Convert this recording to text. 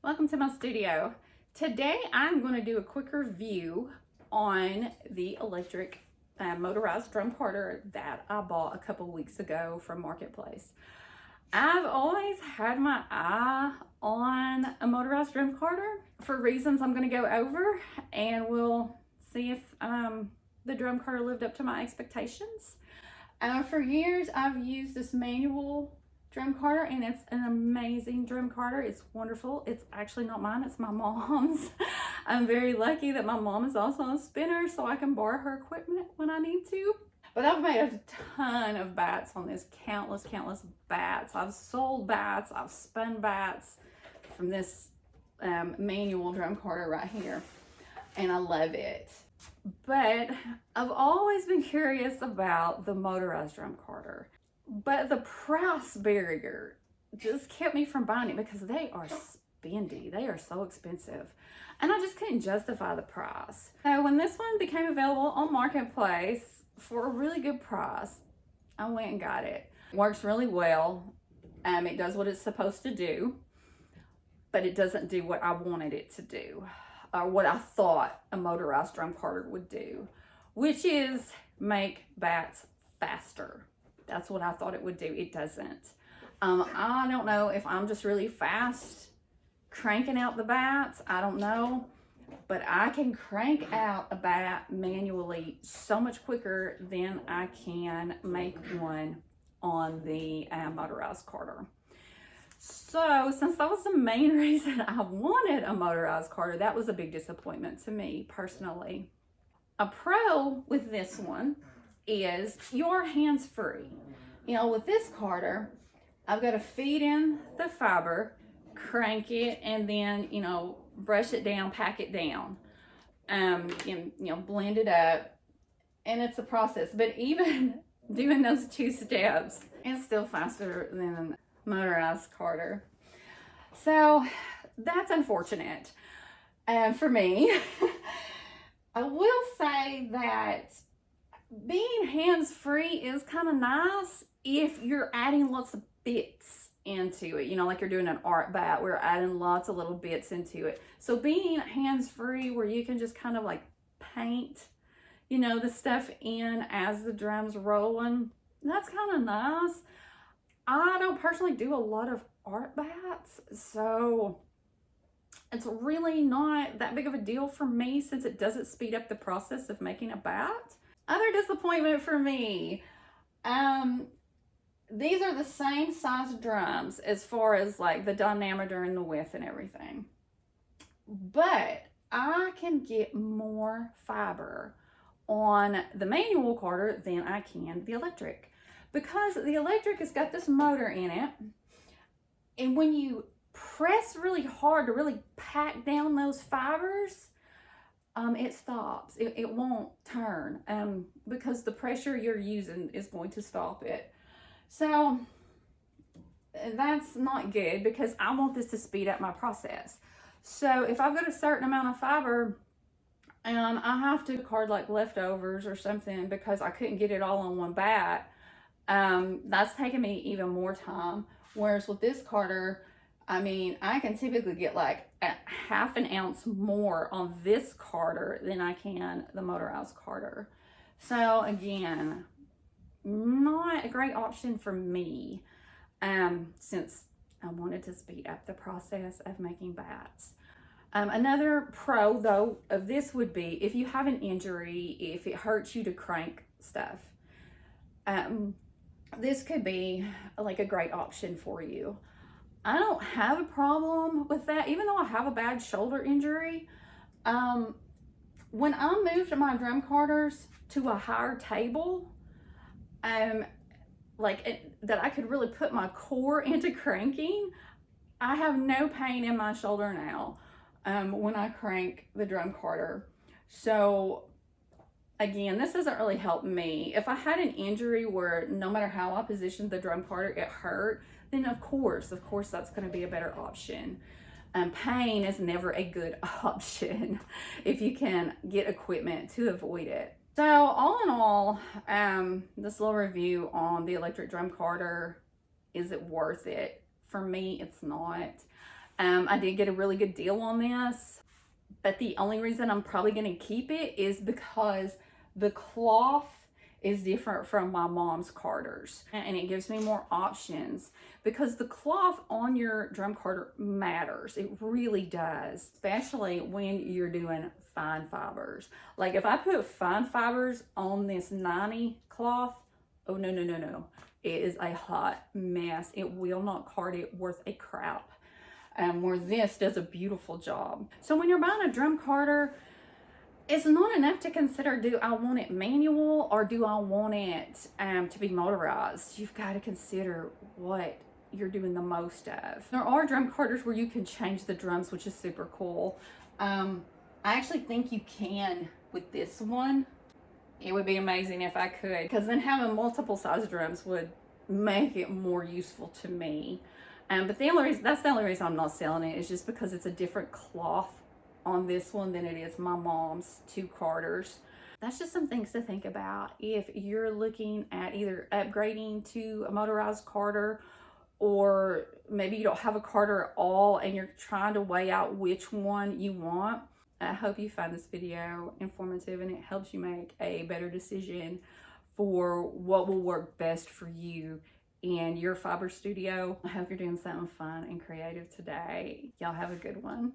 Welcome to my studio. Today I'm going to do a quick review on the electric motorized drum carter that I bought a couple weeks ago from Marketplace. I've always had my eye on a motorized drum carter for reasons I'm going to go over, and we'll see if the drum carter lived up to my expectations. For years I've used this manual drum carter, and it's an amazing drum carter. It's wonderful. It's actually not mine, it's my mom's. I'm very lucky that my mom is also a spinner, so I can borrow her equipment when I need to. But I've made a ton of bats on this, countless bats. I've sold bats, I've spun bats from this manual drum carter right here, and I love it. But I've always been curious about the motorized drum carter. But the price barrier just kept me from buying it because they are spendy. They are so expensive. And I just couldn't justify the price. So when this one became available on Marketplace for a really good price, I went and got it. Works really well. It does what it's supposed to do, but it doesn't do what I wanted it to do, or what I thought a motorized drum carter would do, which is make bats faster. That's what I thought it would do. It doesn't. I don't know if I'm just really fast cranking out the bats. I don't know. But I can crank out a bat manually so much quicker than I can make one on the motorized carter. So since that was the main reason I wanted a motorized carter, that was a big disappointment to me personally. A pro with this one is you're hands-free. You know, with this carter, I've got to feed in the fiber, crank it, and then, you know, brush it down, pack it down, and, you know, blend it up, and it's a process. But even doing those two steps, it's still faster than motorized carter. So that's unfortunate for me. I will say that being hands-free is kind of nice if you're adding lots of bits into it. You know, like you're doing an art bat, we're adding lots of little bits into it. So being hands-free where you can just kind of like paint, you know, the stuff in as the drum's rolling, that's kind of nice. I don't personally do a lot of art bats, so it's really not that big of a deal for me since it doesn't speed up the process of making a bat. Other disappointment for me, these are the same size drums as far as like the diameter and the width and everything, but I can get more fiber on the manual carter than I can the electric, because the electric has got this motor in it, and when you press really hard to really pack down those fibers, it stops. It won't turn because the pressure you're using is going to stop it. So that's not good because I want this to speed up my process. So if I've got a certain amount of fiber and I have to card like leftovers or something because I couldn't get it all on one bat, that's taking me even more time. Whereas with this carter, I mean, I can typically get like a half an ounce more on this carter than I can the motorized carter. So again, not a great option for me, since I wanted to speed up the process of making bats. Another pro though of this would be if you have an injury, if it hurts you to crank stuff, this could be like a great option for you. I don't have a problem with that, even though I have a bad shoulder injury. When I moved my drum carters to a higher table, that I could really put my core into cranking, I have no pain in my shoulder now when I crank the drum carter. So again, this doesn't really help me. If I had an injury where no matter how I positioned the drum carter, it hurt, then of course that's going to be a better option. Pain is never a good option if you can get equipment to avoid it. So all in all, this little review on the electric drum carter, is it worth it? For me, it's not. I did get a really good deal on this, but the only reason I'm probably going to keep it is because the cloth is different from my mom's carders, and it gives me more options, because the cloth on your drum carder matters. It really does, especially when you're doing fine fibers. Like if I put fine fibers on this 90 cloth, oh no, no, no, no. It is a hot mess. It will not card it worth a crap. Where this does a beautiful job. So when you're buying a drum carder, it's not enough to consider, do I want it manual or do I want it to be motorized? You've got to consider what you're doing the most of. There are drum carders where you can change the drums, which is super cool. I actually think you can with this one. It would be amazing if I could, because then having multiple size drums would make it more useful to me. But that's the only reason I'm not selling it, is just because it's a different cloth on this one than it is my mom's 2 carders. That's just some things to think about if you're looking at either upgrading to a motorized carder, or maybe you don't have a carder at all and you're trying to weigh out which one you want. I hope you find this video informative and it helps you make a better decision for what will work best for you in your fiber studio. I hope you're doing something fun and creative today. Y'all have a good one.